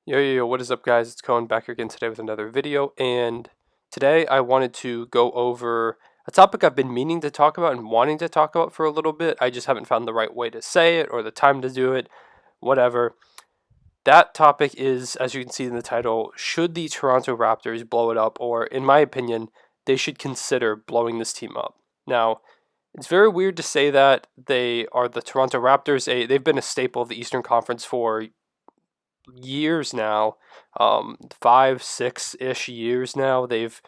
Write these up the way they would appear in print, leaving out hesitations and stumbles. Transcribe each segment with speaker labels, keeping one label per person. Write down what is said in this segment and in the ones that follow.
Speaker 1: Yo, what is up, guys? It's Cohen back here again today with another video, and today I wanted to go over a topic I've been meaning to talk about and wanting to talk about for a little bit. I just haven't found the right way to say it or the time to do it, whatever. That topic is, as you can see in the title, should the Toronto Raptors blow it up, or in my opinion, they should consider blowing this team up. Now, it's very weird to say that they are the Toronto Raptors. They've been a staple of the Eastern Conference for years now, 5, 6-ish years now. They've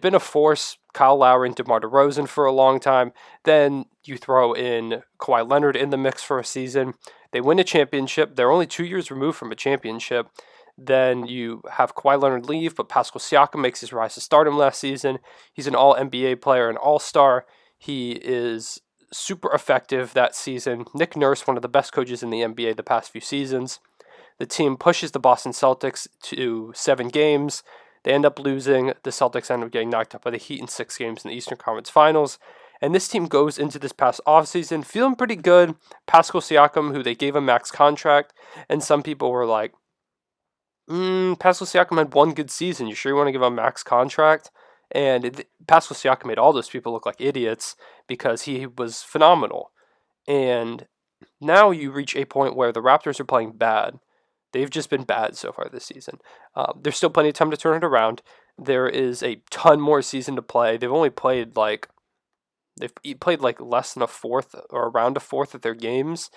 Speaker 1: been a force. Kyle Lowry and DeMar DeRozan for a long time. Then you throw in Kawhi Leonard in the mix for a season. They win a championship. They're only 2 years removed from a championship. Then you have Kawhi Leonard leave, but Pascal Siakam makes his rise to stardom last season. He's an All NBA player, an All Star. He is super effective that season. Nick Nurse, one of the best coaches in the NBA the past few seasons. The team pushes the Boston Celtics to 7 games. They end up losing. The Celtics end up getting knocked out by the Heat in 6 games in the Eastern Conference Finals. And this team goes into this past offseason feeling pretty good. Pascal Siakam, who they gave a max contract, and some people were like, Pascal Siakam had one good season. You sure you want to give him a max contract? And Pascal Siakam made all those people look like idiots because he was phenomenal. And now you reach a point where the Raptors are playing bad. They've just been bad so far this season. There's still plenty of time to turn it around. There is a ton more season to play. They've played like less than a fourth or around a fourth of their games.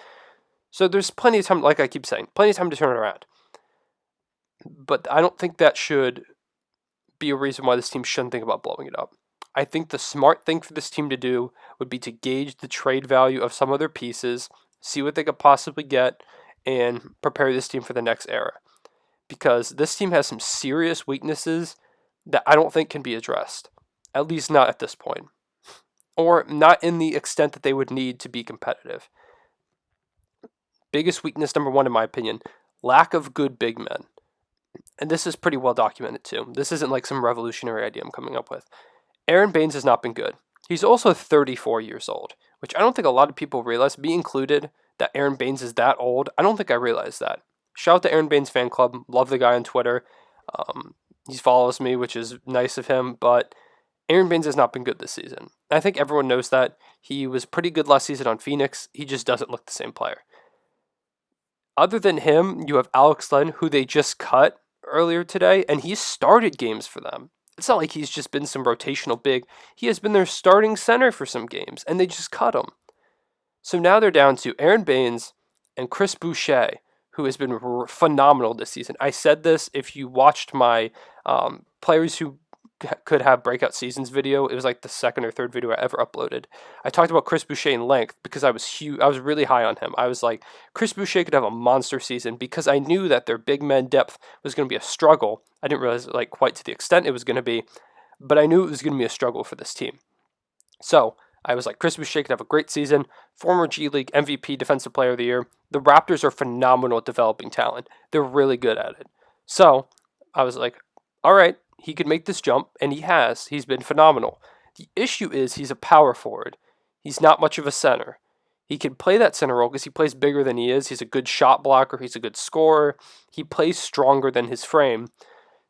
Speaker 1: So there's plenty of time, like I keep saying, plenty of time to turn it around. But I don't think that should be a reason why this team shouldn't think about blowing it up. I think the smart thing for this team to do would be to gauge the trade value of some of their pieces, see what they could possibly get, and prepare this team for the next era. Because this team has some serious weaknesses that I don't think can be addressed. At least not at this point. Or not in the extent that they would need to be competitive. Biggest weakness number one, in my opinion, lack of good big men. And this is pretty well documented too. This isn't like some revolutionary idea I'm coming up with. Aaron Baines has not been good. He's also 34 years old, which I don't think a lot of people realize, me included, that Aaron Baines is that old. I don't think I realized that. Shout out to Aaron Baines fan club. Love the guy on Twitter. He follows me, which is nice of him, but Aaron Baines has not been good this season. I think everyone knows that. He was pretty good last season on Phoenix. He just doesn't look the same player. Other than him, you have Alex Len, who they just cut earlier today, and he's started games for them. It's not like he's just been some rotational big. He has been their starting center for some games, and they just cut him. So now they're down to Aaron Baines and Chris Boucher, who has been phenomenal this season. I said this if you watched my players who could have breakout seasons video. It was like the second or third video I ever uploaded. I talked about Chris Boucher in length because I was really high on him. I was like, Chris Boucher could have a monster season because I knew that their big men depth was going to be a struggle. I didn't realize like quite to the extent it was going to be, but I knew it was going to be a struggle for this team. So I was like, Chris Boucher could have a great season. Former G League MVP, Defensive Player of the Year. The Raptors are phenomenal at developing talent. They're really good at it. So I was like, all right, he could make this jump, and he has. He's been phenomenal. The issue is he's a power forward. He's not much of a center. He can play that center role because he plays bigger than he is. He's a good shot blocker. He's a good scorer. He plays stronger than his frame.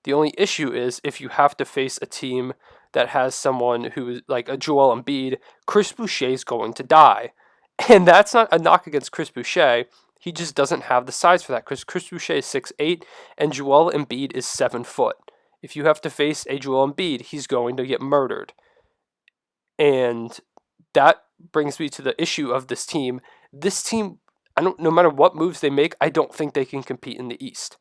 Speaker 1: The only issue is if you have to face a team that has someone who is like a Joel Embiid, Chris Boucher is going to die. And that's not a knock against Chris Boucher. He just doesn't have the size for that because Chris Boucher is 6'8", and Joel Embiid is 7 foot. If you have to face a Joel Embiid, he's going to get murdered. And that brings me to the issue of this team. This team, no matter what moves they make, I don't think they can compete in the East.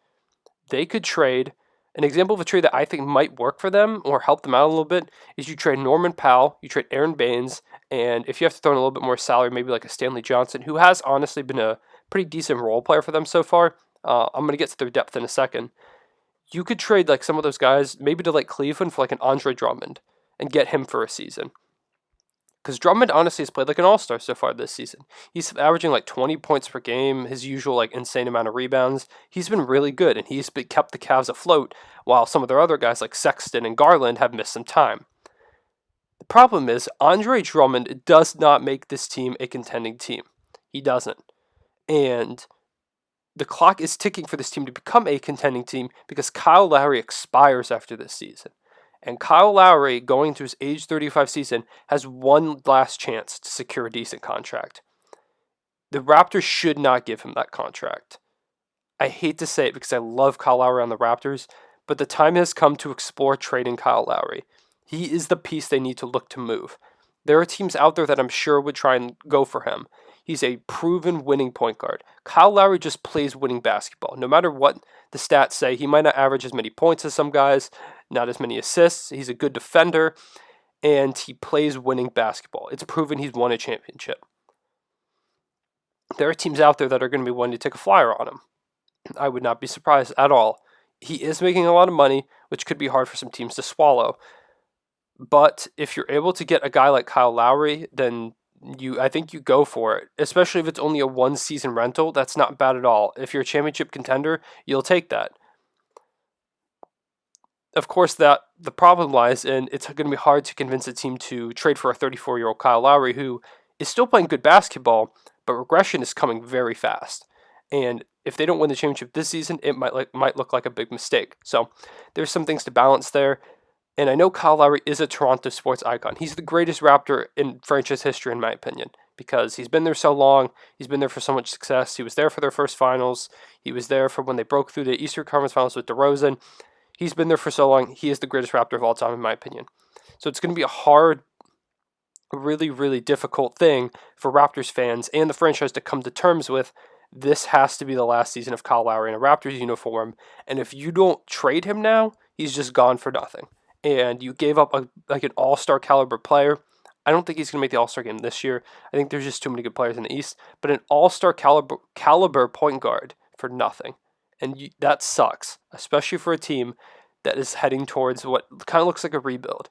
Speaker 1: They could trade. An example of a trade that I think might work for them or help them out a little bit is you trade Norman Powell, you trade Aaron Baines, and if you have to throw in a little bit more salary, maybe like a Stanley Johnson, who has honestly been a pretty decent role player for them so far. I'm going to get to their depth in a second. You could trade like some of those guys, maybe to like Cleveland for like an Andre Drummond and get him for a season. Because Drummond honestly has played like an all-star so far this season. He's averaging like 20 points per game, his usual like insane amount of rebounds. He's been really good, and he's kept the Cavs afloat while some of their other guys like Sexton and Garland have missed some time. The problem is Andre Drummond does not make this team a contending team. He doesn't. And the clock is ticking for this team to become a contending team because Kyle Lowry expires after this season. And Kyle Lowry, going to his age 35 season, has one last chance to secure a decent contract. The Raptors should not give him that contract. I hate to say it because I love Kyle Lowry on the Raptors, but the time has come to explore trading Kyle Lowry. He is the piece they need to look to move. There are teams out there that I'm sure would try and go for him. He's a proven winning point guard. Kyle Lowry just plays winning basketball. No matter what the stats say, he might not average as many points as some guys, not as many assists. He's a good defender, and he plays winning basketball. It's proven he's won a championship. There are teams out there that are going to be wanting to take a flyer on him. I would not be surprised at all. He is making a lot of money, which could be hard for some teams to swallow. But if you're able to get a guy like Kyle Lowry, then I think you go for it. Especially if it's only a one-season rental, that's not bad at all. If you're a championship contender, you'll take that. Of course, that the problem lies in it's going to be hard to convince a team to trade for a 34-year-old Kyle Lowry who is still playing good basketball, but regression is coming very fast. And if they don't win the championship this season, it might look like a big mistake. So there's some things to balance there. And I know Kyle Lowry is a Toronto sports icon. He's the greatest Raptor in franchise history, in my opinion, because he's been there so long. He's been there for so much success. He was there for their first finals. He was there for when they broke through the Eastern Conference Finals with DeRozan. He's been there for so long. He is the greatest Raptor of all time, in my opinion. So it's going to be a hard, really, really difficult thing for Raptors fans and the franchise to come to terms with. This has to be the last season of Kyle Lowry in a Raptors uniform. And if you don't trade him now, he's just gone for nothing. And you gave up an all-star caliber player. I don't think he's going to make the all-star game this year. I think there's just too many good players in the East. But an all-star caliber point guard for nothing. And that sucks, especially for a team that is heading towards what kind of looks like a rebuild.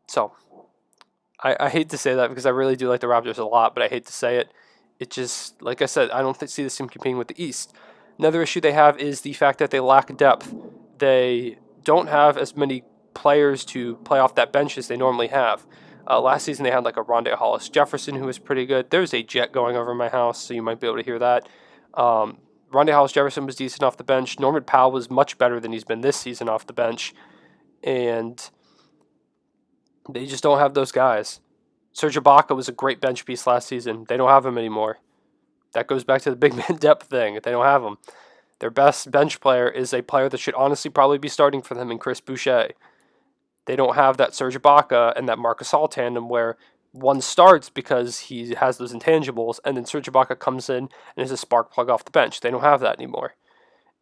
Speaker 1: So, I hate to say that because I really do like the Raptors a lot, but I hate to say it. It just, like I said, I don't see this team competing with the East. Another issue they have is the fact that they lack depth. They don't have as many players to play off that bench as they normally have. Last season they had like a Rondé Hollis-Jefferson who was pretty good. There's a jet going over my house, so you might be able to hear that. Rondé Hollis-Jefferson was decent off the bench. Norman Powell was much better than he's been this season off the bench. And they just don't have those guys. Serge Ibaka was a great bench piece last season. They don't have him anymore. That goes back to the big man depth thing. They don't have him. Their best bench player is a player that should honestly probably be starting for them in Chris Boucher. They don't have that Serge Ibaka and that Marc Gasol tandem where one starts because he has those intangibles, and then Serge Ibaka comes in and is a spark plug off the bench. They don't have that anymore.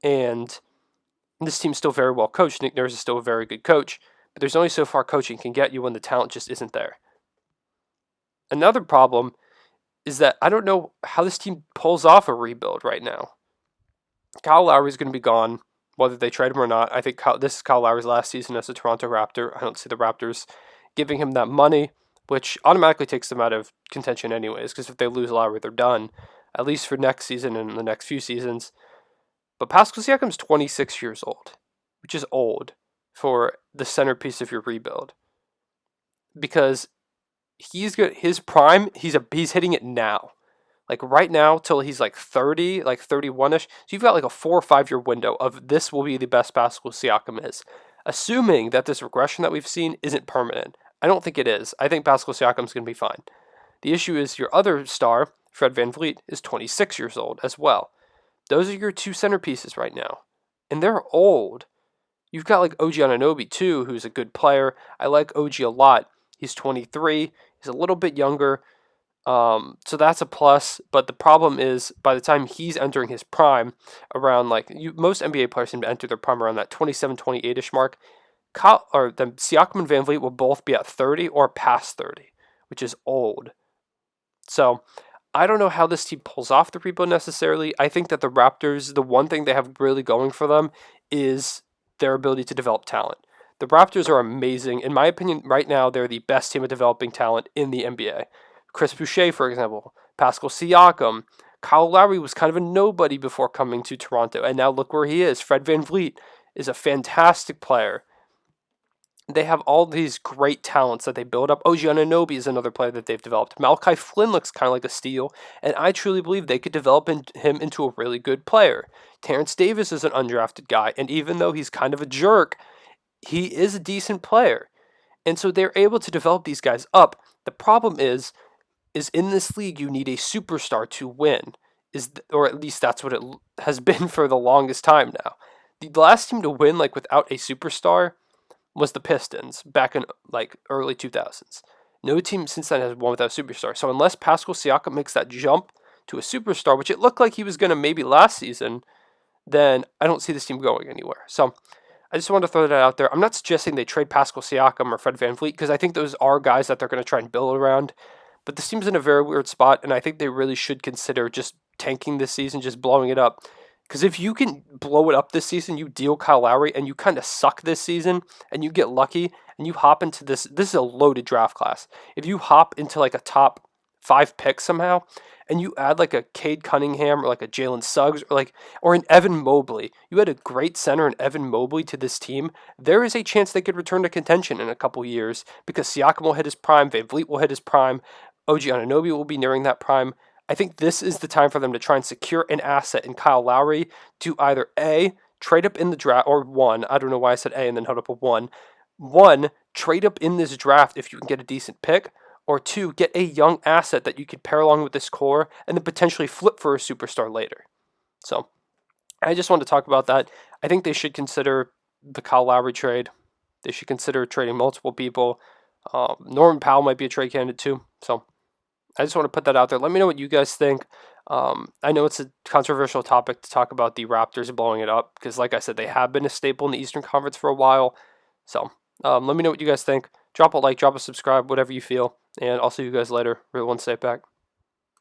Speaker 1: And this team's still very well coached. Nick Nurse is still a very good coach, but there's only so far coaching can get you when the talent just isn't there. Another problem is that I don't know how this team pulls off a rebuild right now. Kyle Lowry is going to be gone, whether they trade him or not. I think this is Kyle Lowry's last season as a Toronto Raptor. I don't see the Raptors giving him that money, which automatically takes them out of contention anyways, because if they lose Lowry, they're done, at least for next season and the next few seasons. But Pascal Siakam's 26 years old, which is old for the centerpiece of your rebuild, because he's good. His prime, he's hitting it now. Like right now till he's like 30, like 31-ish. So you've got like a 4 or 5 year window of this will be the best Pascal Siakam is. Assuming that this regression that we've seen isn't permanent. I don't think it is. I think Pascal Siakam's going to be fine. The issue is your other star, Fred VanVleet, is 26 years old as well. Those are your two centerpieces right now. And they're old. You've got like OG Anunoby too, who's a good player. I like OG a lot. He's 23. He's a little bit younger. So that's a plus, but the problem is by the time he's entering his prime, around most NBA players seem to enter their prime around that 27, 28-ish mark. Siakam and VanVleet will both be at 30 or past 30, which is old. So I don't know how this team pulls off the rebuild necessarily. I think that the Raptors, the one thing they have really going for them is their ability to develop talent. The Raptors are amazing. In my opinion, right now, they're the best team at developing talent in the NBA. Chris Boucher, for example, Pascal Siakam. Kyle Lowry was kind of a nobody before coming to Toronto, and now look where he is. Fred VanVleet is a fantastic player. they have all these great talents that they build up. OG Anunoby is another player that they've developed. Malachi Flynn looks kind of like a steal, and I truly believe they could develop him into a really good player. Terrence Davis is an undrafted guy, and even though he's kind of a jerk, he is a decent player. And so they're able to develop these guys up. The problem is in this league you need a superstar to win. Or at least that's what it has been for the longest time now. The last team to win like without a superstar was the Pistons back in like early 2000s. No team since then has won without a superstar. So unless Pascal Siakam makes that jump to a superstar, which it looked like he was going to maybe last season, then I don't see this team going anywhere. So I just wanted to throw that out there. I'm not suggesting they trade Pascal Siakam or Fred VanVleet because I think those are guys that they're going to try and build around. But this team's in a very weird spot, and I think they really should consider just tanking this season, just blowing it up. Because if you can blow it up this season, you deal Kyle Lowry, and you kind of suck this season, and you get lucky, and you hop into this is a loaded draft class. If you hop into like a top 5 pick somehow, and you add like a Cade Cunningham or like a Jalen Suggs or an Evan Mobley, you had a great center in Evan Mobley to this team, there is a chance they could return to contention in a couple years because Siakam will hit his prime, VanVleet will hit his prime, OG Anunoby will be nearing that prime. I think this is the time for them to try and secure an asset in Kyle Lowry to either A, trade up in the draft, or one, I don't know why I said A and then held up a one. One, trade up in this draft if you can get a decent pick, or two, get a young asset that you could pair along with this core and then potentially flip for a superstar later. So I just wanted to talk about that. I think they should consider the Kyle Lowry trade. They should consider trading multiple people. Norman Powell might be a trade candidate too. So I just want to put that out there. Let me know what you guys think. I know it's a controversial topic to talk about the Raptors blowing it up because, like I said, they have been a staple in the Eastern Conference for a while. So let me know what you guys think. Drop a like, drop a subscribe, whatever you feel. And I'll see you guys later. Everyone, stay back.